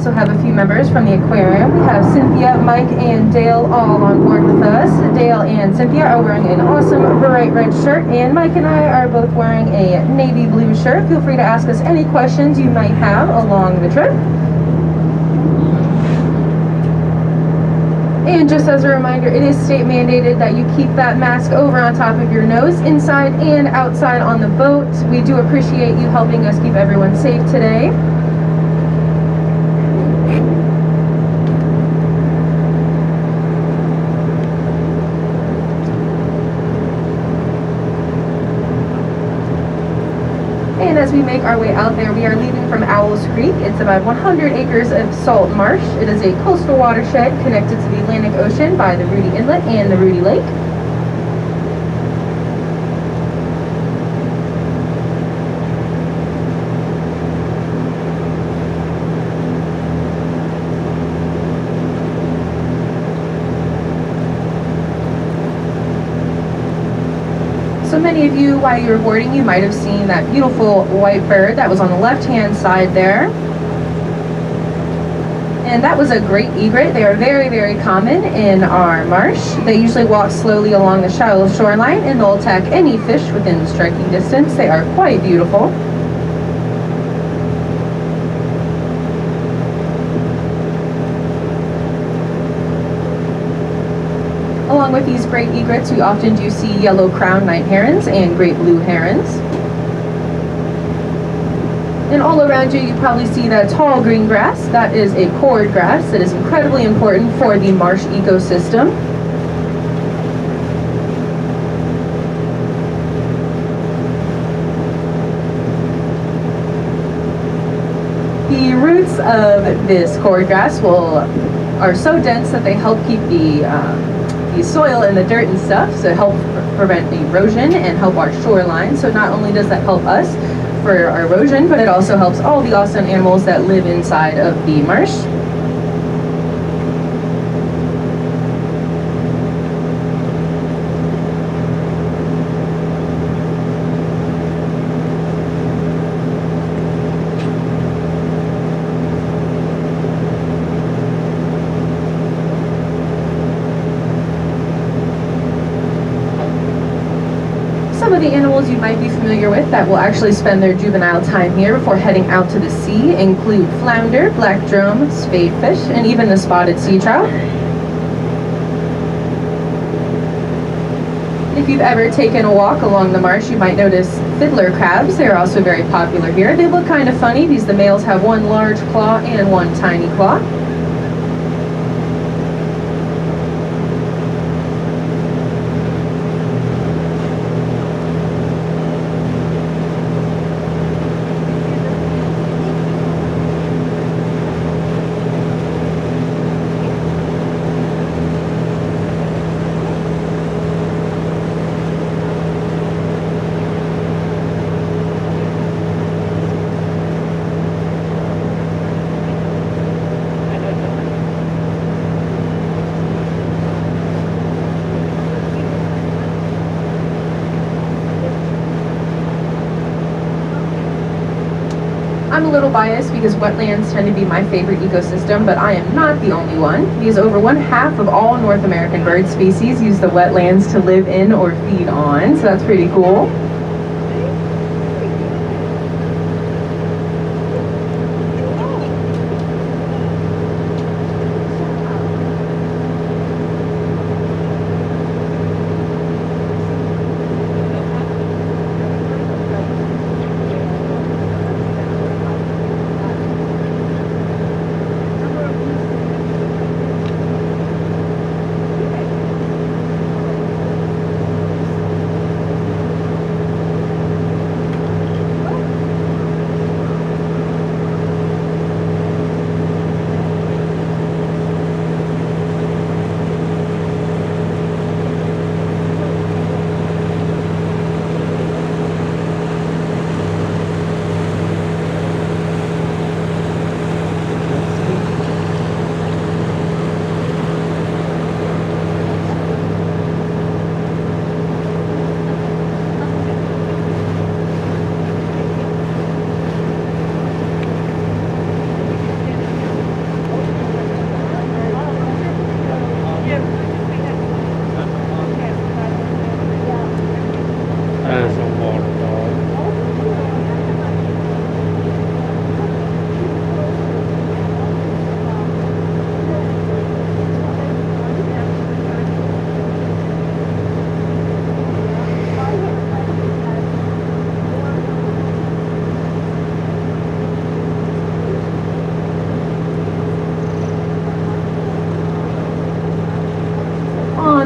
Also have a few members from the aquarium. We have Cynthia, Mike, and Dale all on board with us. Dale and Cynthia are wearing an awesome bright red shirt, and Mike and I are both wearing a navy blue shirt. Feel free to ask us any questions you might have along the trip. And just as a reminder, it is state mandated that you keep that mask over on top of your nose, inside and outside on the boat. We do appreciate you helping us keep everyone safe today. And as we make our way out there, we are leaving from Owls Creek. It's about 100 acres of salt marsh. It is a coastal watershed connected to the Atlantic Ocean by the Rudy Inlet and the Rudy Lake. So many of you, while you were boarding, you might have seen that beautiful white bird that was on the left-hand side there. And that was a great egret. They are very, very common in our marsh. They usually walk slowly along the shallow shoreline, and they'll attack any fish within striking distance. They are quite beautiful. Along with these great egrets, we often do see yellow crowned night herons and great blue herons. And all around you, you probably see that tall green grass. That is a cord grass that is incredibly important for the marsh ecosystem. The roots of this cord grass are so dense that they help keep the soil and the dirt and stuff, so help prevent erosion and help our shoreline. So not only does that help us for our erosion, but it also helps all the awesome animals that live inside of the marsh. Some of the animals you might be familiar with that will actually spend their juvenile time here before heading out to the sea include flounder, black drum, spadefish, and even the spotted sea trout. If you've ever taken a walk along the marsh, you might notice fiddler crabs. They're also very popular here. They look kind of funny because the males have one large claw and one tiny claw. I'm a little biased because wetlands tend to be my favorite ecosystem, but I am not the only one, because over 1/2 of all North American bird species use the wetlands to live in or feed on, so that's pretty cool.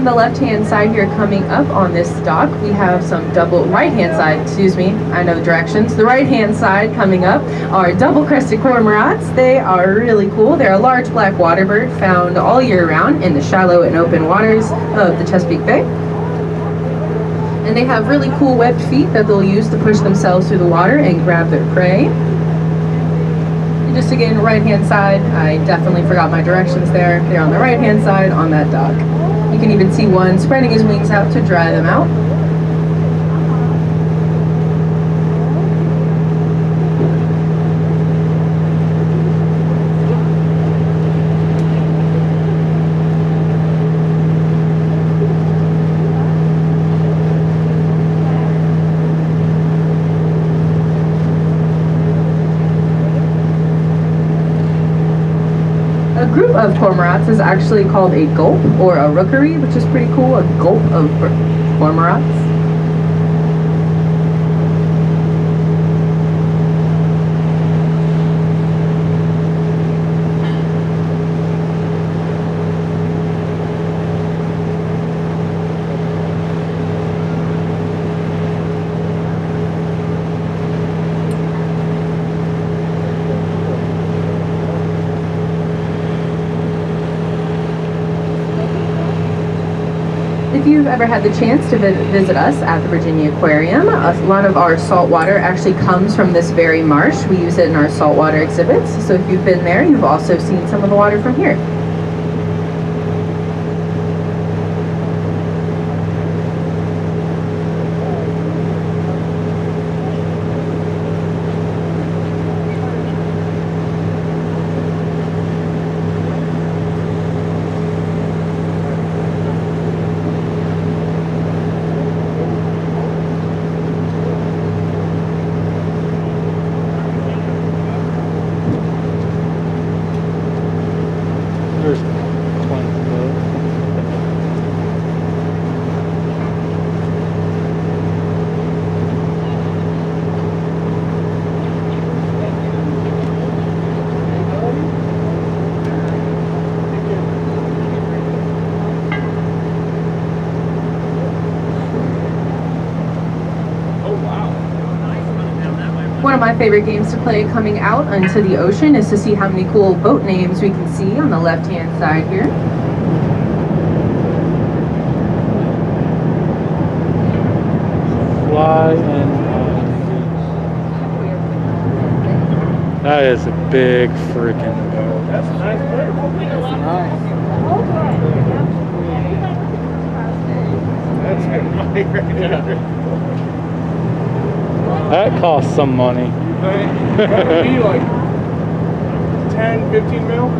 On the left-hand side here, coming up on this dock, we have some right-hand side, excuse me, I know directions. The right-hand side coming up are double-crested cormorants. They are really cool. They're a large black water bird found all year round in the shallow and open waters of the Chesapeake Bay. And they have really cool webbed feet that they'll use to push themselves through the water and grab their prey. And just again, right-hand side, I definitely forgot my directions there. They're on the right-hand side on that dock. You can even see one spreading his wings out to dry them out. A group of cormorants is actually called a gulp or a rookery, which is pretty cool. A gulp of cormorants. If you've ever had the chance to visit us at the Virginia Aquarium, a lot of our salt water actually comes from this very marsh. We use it in our saltwater exhibits. So if you've been there, you've also seen some of the water from here. One of my favorite games to play coming out into the ocean is to see how many cool boat names we can see on the left-hand side here. Fly and that is a big freaking boat. That's a nice boat. That's nice. That's right there. That costs some money. That would be like 10, 15 mil.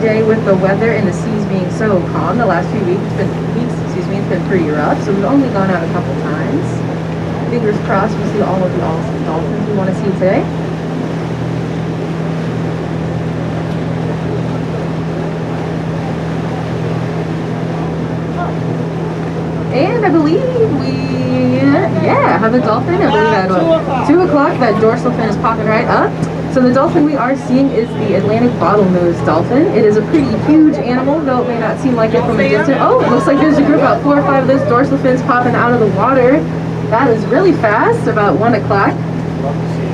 day with the weather and the seas being so calm. The last few it's been pretty rough, so we've only gone out a couple times. Fingers crossed we see all of the awesome dolphins we want to see today. And I believe we have a dolphin. I believe at 2 o'clock that dorsal fin is popping right up. So the dolphin we are seeing is the Atlantic bottlenose dolphin. It is a pretty huge animal, though it may not seem like it from a distance. Oh, it looks like there's a group about 4 or 5 of those dorsal fins popping out of the water. That is really fast, about 1 o'clock. Love to see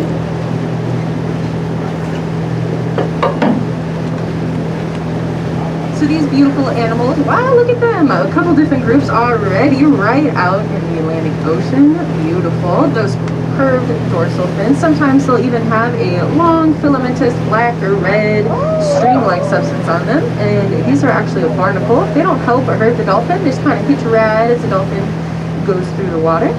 it. So these beautiful animals, wow, look at them. A couple different groups already right out in the Atlantic Ocean. Beautiful. Those curved dorsal fins. Sometimes they'll even have a long filamentous black or red string-like substance on them. And these are actually a barnacle. They don't help or hurt the dolphin. They just kind of hitch a ride as the dolphin goes through the water.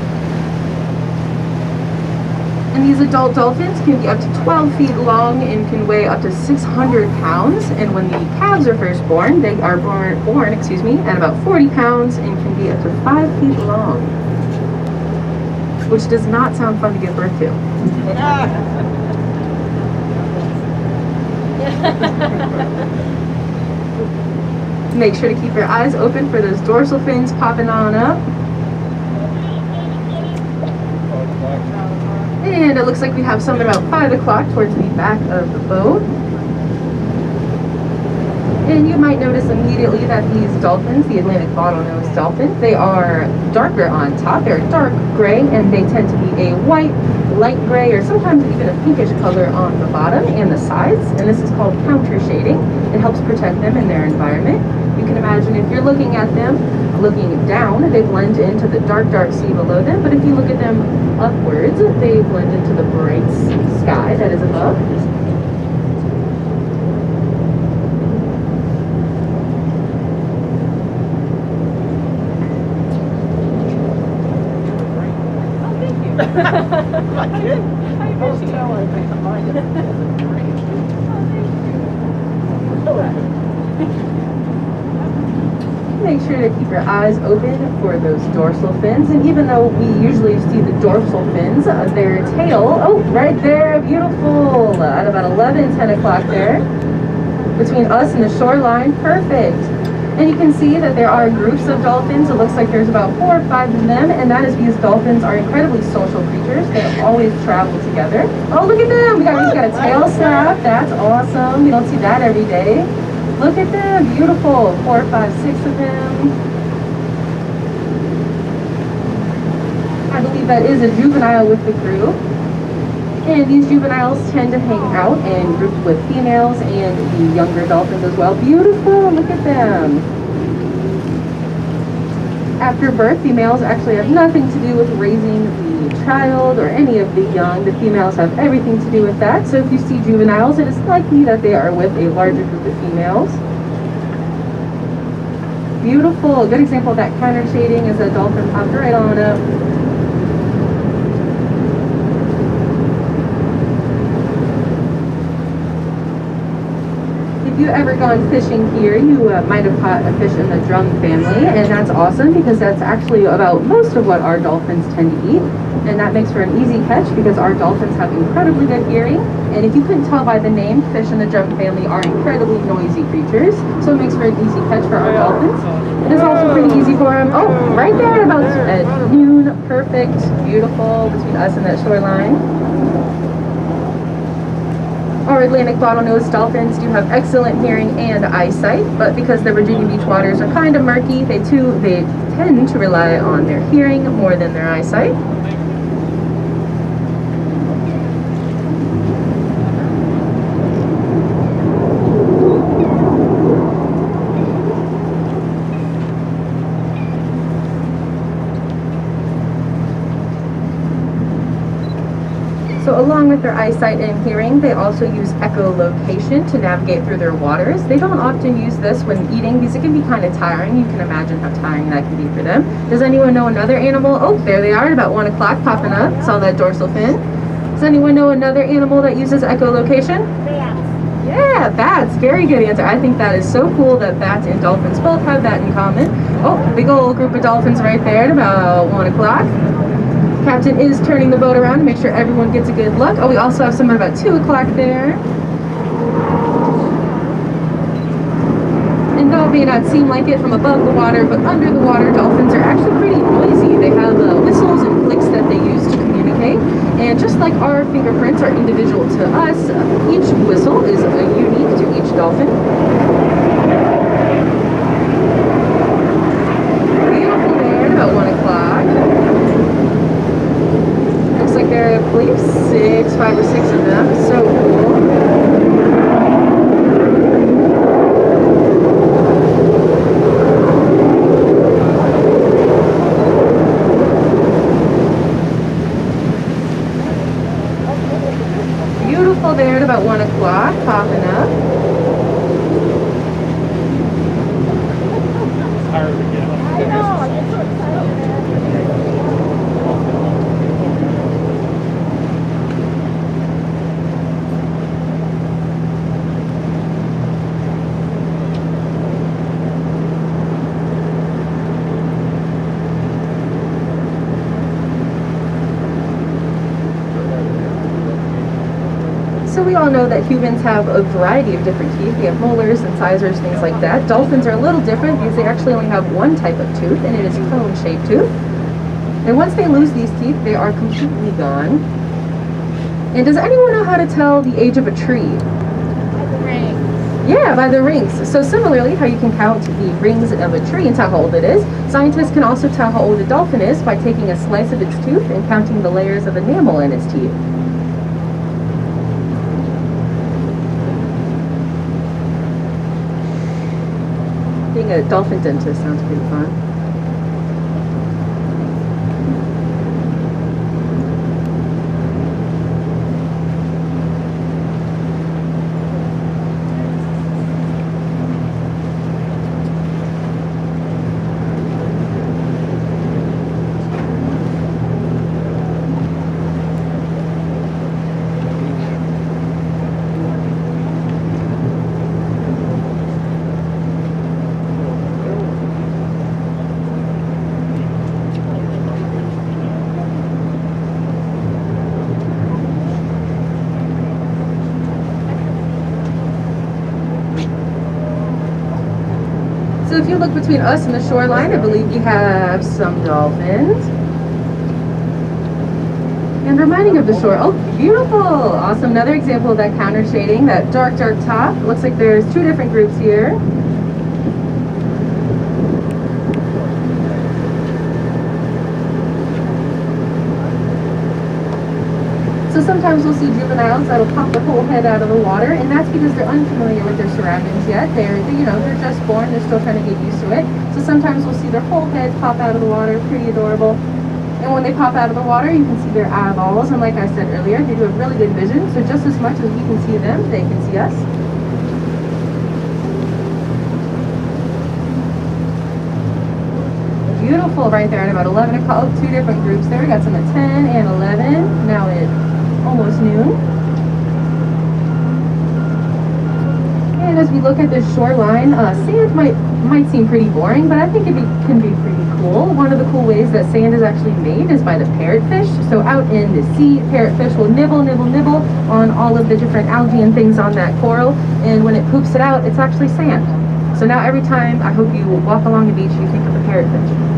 And these adult dolphins can be up to 12 feet long and can weigh up to 600 pounds. And when the calves are first born, they are born at about 40 pounds and can be up to 5 feet long. Which does not sound fun to give birth to. Make sure to keep your eyes open for those dorsal fins popping on up. And it looks like we have some at about 5 o'clock towards the back of the boat. And you might notice immediately that these dolphins, the Atlantic bottlenose dolphin, they are darker on top. They're dark gray, and they tend to be a white, light gray, or sometimes even a pinkish color on the bottom and the sides. And this is called counter shading. It helps protect them in their environment. You can imagine if you're looking at them, looking down, they blend into the dark sea below them. But if you look at them upwards, they blend into the bright sky that is above. Make sure to keep your eyes open for those dorsal fins, and even though we usually see the dorsal fins, their tail, oh, right there, beautiful, at about 10 o'clock there, between us and the shoreline, perfect. And you can see that there are groups of dolphins. It looks like there's about 4 or 5 of them, and that is because dolphins are incredibly social creatures. They always travel together. Oh, look at them! He's got a tail snap. That's awesome. We don't see that every day. Look at them, beautiful. 4, 5, 6 of them. I believe that is a juvenile with the group. And these juveniles tend to hang out in groups with females and the younger dolphins as well. Beautiful, look at them. After birth, the males actually have nothing to do with raising the child or any of the young. The females have everything to do with that. So if you see juveniles, it is likely that they are with a larger group of females. Beautiful, a good example of that counter shading is a dolphin popped right on up. If you've ever gone fishing here, you might have caught a fish in the drum family, and that's awesome because that's actually about most of what our dolphins tend to eat, and that makes for an easy catch because our dolphins have incredibly good hearing. And if you couldn't tell by the name, fish in the drum family are incredibly noisy creatures, so it makes for an easy catch for our dolphins. It is also pretty easy for them. Oh, right there at noon, perfect, beautiful, between us and that shoreline. Our Atlantic bottlenose dolphins do have excellent hearing and eyesight, but because the Virginia Beach waters are kind of murky, they tend to rely on their hearing more than their eyesight. So along with their eyesight and hearing, they also use echolocation to navigate through their waters. They don't often use this when eating because it can be kind of tiring. You can imagine how tiring that can be for them. Does anyone know another animal? Oh, there they are at about 1 o'clock popping up. Saw that dorsal fin. Does anyone know another animal that uses echolocation? Yeah, bats. Very good answer. I think that is so cool that bats and dolphins both have that in common. Oh, big old group of dolphins right there at about 1 o'clock. Captain is turning the boat around to make sure everyone gets a good look. Oh, we also have some at about 2 o'clock there. And though it may not seem like it from above the water, but under the water, dolphins are actually pretty noisy. They have whistles and clicks that they use to communicate. And just like our fingerprints are individual to us, each whistle is unique to each dolphin. Beautiful there at about 1 o'clock. Looks like there are, I believe, 5 or 6 of them. So cool. There at about 1 o'clock, popping up. It's hard to get. I know, I'm so excited. So we all know that humans have a variety of different teeth. We have molars, incisors, things like that. Dolphins are a little different because they actually only have one type of tooth, and it is cone-shaped tooth. And once they lose these teeth, they are completely gone. And does anyone know how to tell the age of a tree? Yeah, by the rings. So similarly, how you can count the rings of a tree and tell how old it is, scientists can also tell how old a dolphin is by taking a slice of its tooth and counting the layers of enamel in its teeth. Being a dolphin dentist sounds pretty fun. So if you look between us and the shoreline, I believe we have some dolphins. And reminding of the shore, oh, beautiful, awesome. Another example of that counter shading, that dark top. It looks like there's 2 different groups here. So sometimes we'll see juveniles that'll pop their whole head out of the water, and that's because they're unfamiliar with their surroundings yet. They're just born, they're still trying to get used to it. So sometimes we'll see their whole heads pop out of the water, pretty adorable. And when they pop out of the water, you can see their eyeballs, and like I said earlier, they do have really good vision, so just as much as we can see them, they can see us. Beautiful right there at about 11 o'clock. Oh, 2 different groups there. We got some at 10 and 11. Now it's almost noon. And as we look at this shoreline, sand might seem pretty boring, but I think it can be pretty cool. One of the cool ways that sand is actually made is by the parrotfish. So out in the sea, parrotfish will nibble on all of the different algae and things on that coral, and when it poops it out, it's actually sand. So now every time I hope you walk along the beach, you think of the parrotfish.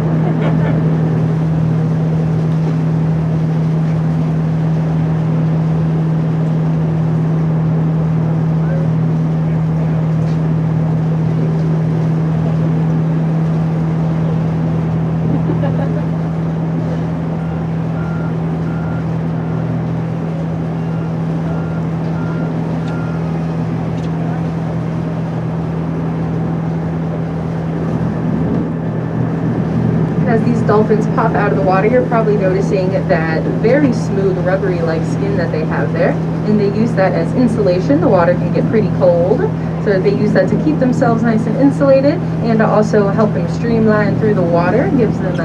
As these dolphins pop out of the water, you're probably noticing that very smooth, rubbery-like skin that they have there, and they use that as insulation. The water can get pretty cold, so they use that to keep themselves nice and insulated, and to also help them streamline through the water. It gives them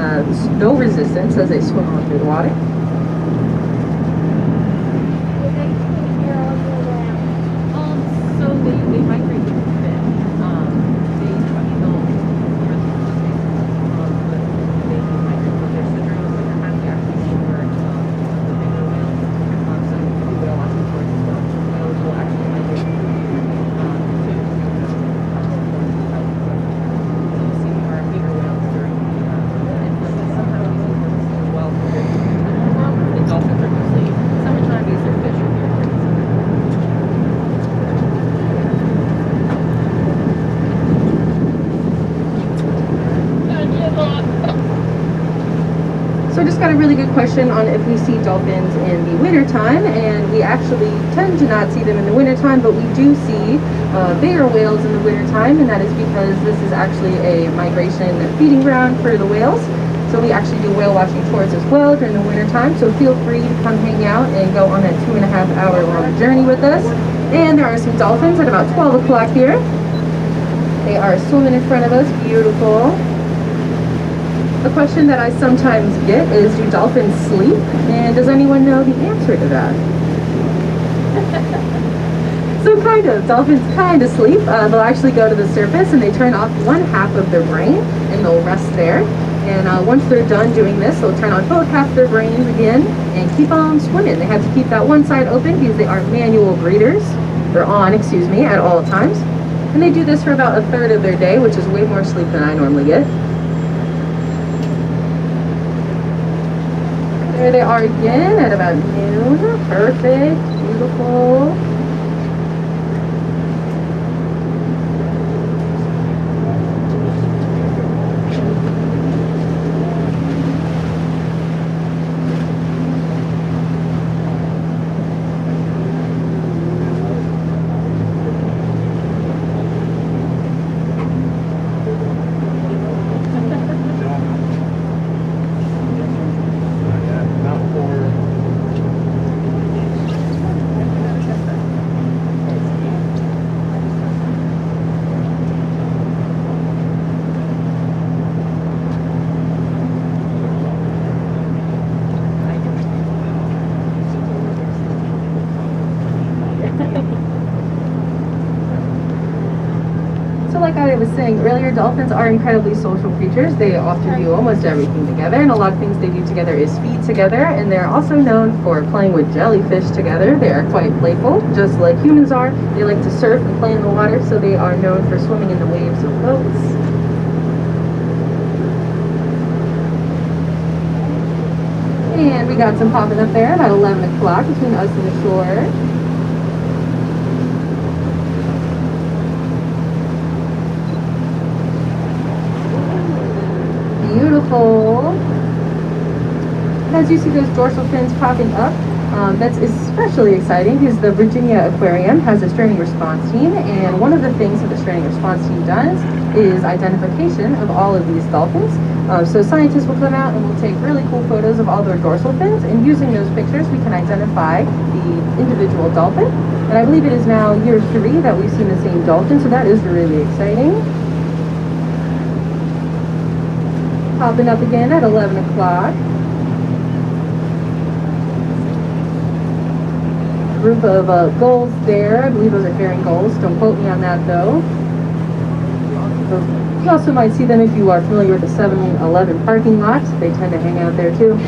no resistance as they swim on through the water. So So I just got a really good question on if we see dolphins in the wintertime, and we actually tend to not see them in the wintertime, but we do see bigger whales in the wintertime, and that is because this is actually a migration feeding ground for the whales. So we actually do whale watching tours as well during the wintertime, so feel free to come hang out and go on that 2.5-hour long journey with us. And there are some dolphins at about 12 o'clock here. They are swimming in front of us, beautiful. A question that I sometimes get is, do dolphins sleep? And does anyone know the answer to that? So kind of. Dolphins kind of sleep. They'll actually go to the surface and they turn off one half of their brain and they'll rest there. And once they're done doing this, they'll turn on both half their brains again and keep on swimming. They have to keep that one side open because they are manual breathers. They're on, excuse me, at all times. And they do this for about a third of their day, which is way more sleep than I normally get. There they are again at about noon. Perfect, beautiful. So like I was saying earlier, dolphins are incredibly social creatures. They often do almost everything together, and a lot of things they do together is feed together, and they're also known for playing with jellyfish together. They are quite playful, just like humans are. They like to surf and play in the water, so they are known for swimming in the waves of boats. And we got some popping up there about 11 o'clock between us and the shore. Beautiful. And as you see those dorsal fins popping up, that's especially exciting because the Virginia Aquarium has a stranding response team, and one of the things that the stranding response team does is identification of all of these dolphins. So scientists will come out and will take really cool photos of all their dorsal fins, and using those pictures we can identify the individual dolphin. And I believe it is now year 3 that we've seen the same dolphin, so that is really exciting. Popping up again at 11 o'clock. Group of gulls there. I believe those are herring gulls. Don't quote me on that though. You also might see them if you are familiar with the 7-Eleven parking lot. They tend to hang out there too.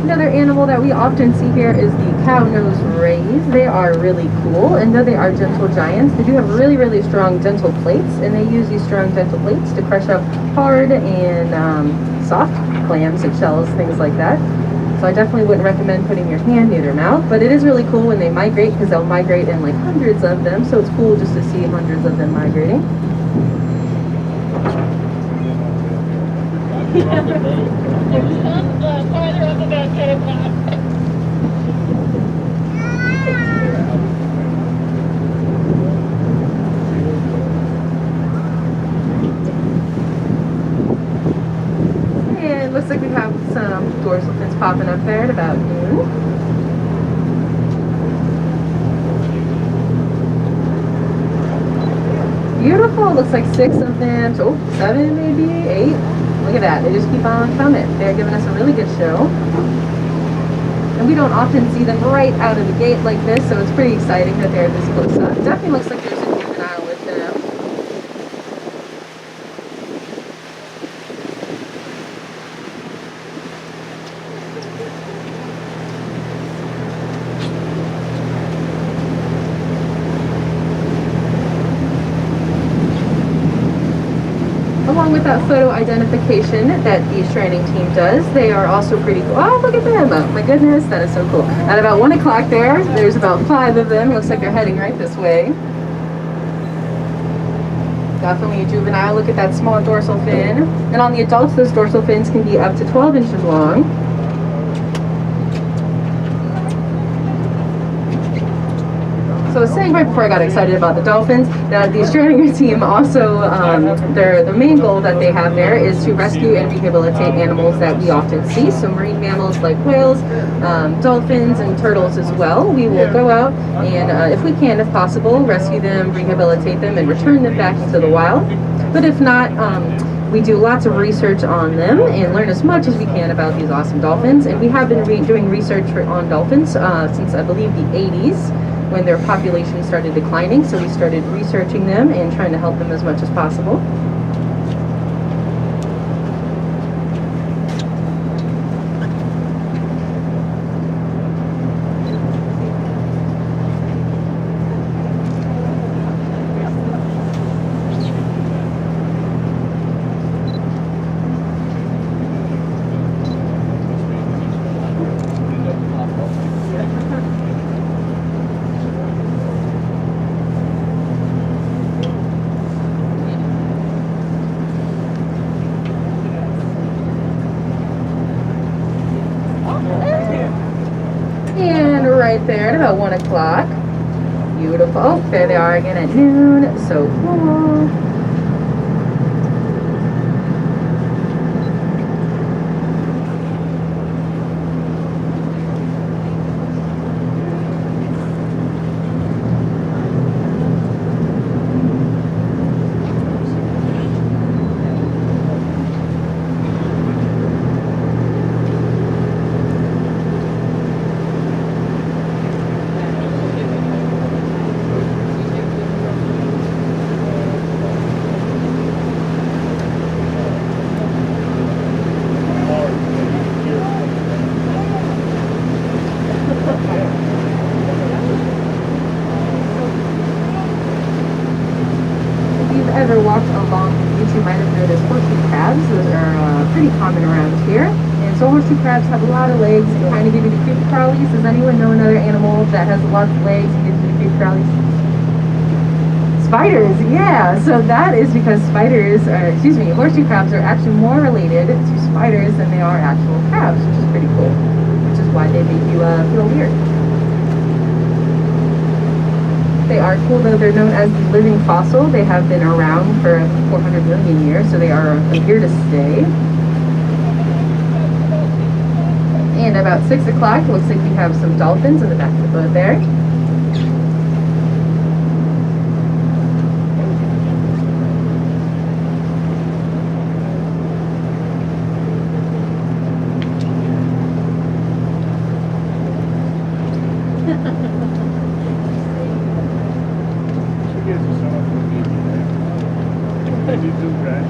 Another animal that we often see here is the cow-nosed rays. They are really cool, and though they are gentle giants, they do have really, really strong dental plates, and they use these strong dental plates to crush up hard and soft clams and shells, things like that. So I definitely wouldn't recommend putting your hand near their mouth, but it is really cool when they migrate because they'll migrate in like hundreds of them, so it's cool just to see hundreds of them migrating. Farther up about 10 o'clock. And looks like we have some dorsal fins popping up there at about noon. beautiful. Looks like 6 of them. Oh, 7 maybe, 8. Look at that. They just keep on coming. They're giving us a really good show. And we don't often see them right out of the gate like this, so it's pretty exciting that they're this close up. Definitely looks like there's a juvenile with them. Along with that photo identification that the training team does, they are also pretty cool. Oh, look at them. Oh my goodness, that is so cool. At about 1 o'clock there's about 5 of them. Looks like they're heading right this way. Definitely a juvenile. Look at that small dorsal fin. And on the adults, those dorsal fins can be up to 12 inches long. So I was saying right before I got excited about the dolphins that the Australian team also, the main goal that they have there is to rescue and rehabilitate animals that we often see. So marine mammals like whales, dolphins, and turtles as well. We will go out and, if we can, if possible, rescue them, rehabilitate them, and return them back into the wild. But if not, we do lots of research on them and learn as much as we can about these awesome dolphins. And we have been doing research on dolphins since I believe the 80s. When their population started declining, so we started researching them and trying to help them as much as possible. And right there at about 1 o'clock. Beautiful. Oh, there they are again at noon. So cool. Ever walked along the beach, you might have noticed horseshoe crabs. Those are pretty common around here. And so horseshoe crabs have a lot of legs and kind of give you the creepy crawlies. Does anyone know another animal that has lots of legs and gives you the creepy crawlies? Spiders, yeah. So that is because horseshoe crabs are actually more related to spiders than they are actual crabs, which is pretty cool. Which is why they make you feel weird. They are cool though. They're known as the living fossil. They have been around for 400 million years, so they are here to stay. And about 6 o'clock, looks like we have some dolphins in the back of the boat there. She gives you so much for me. I do, right?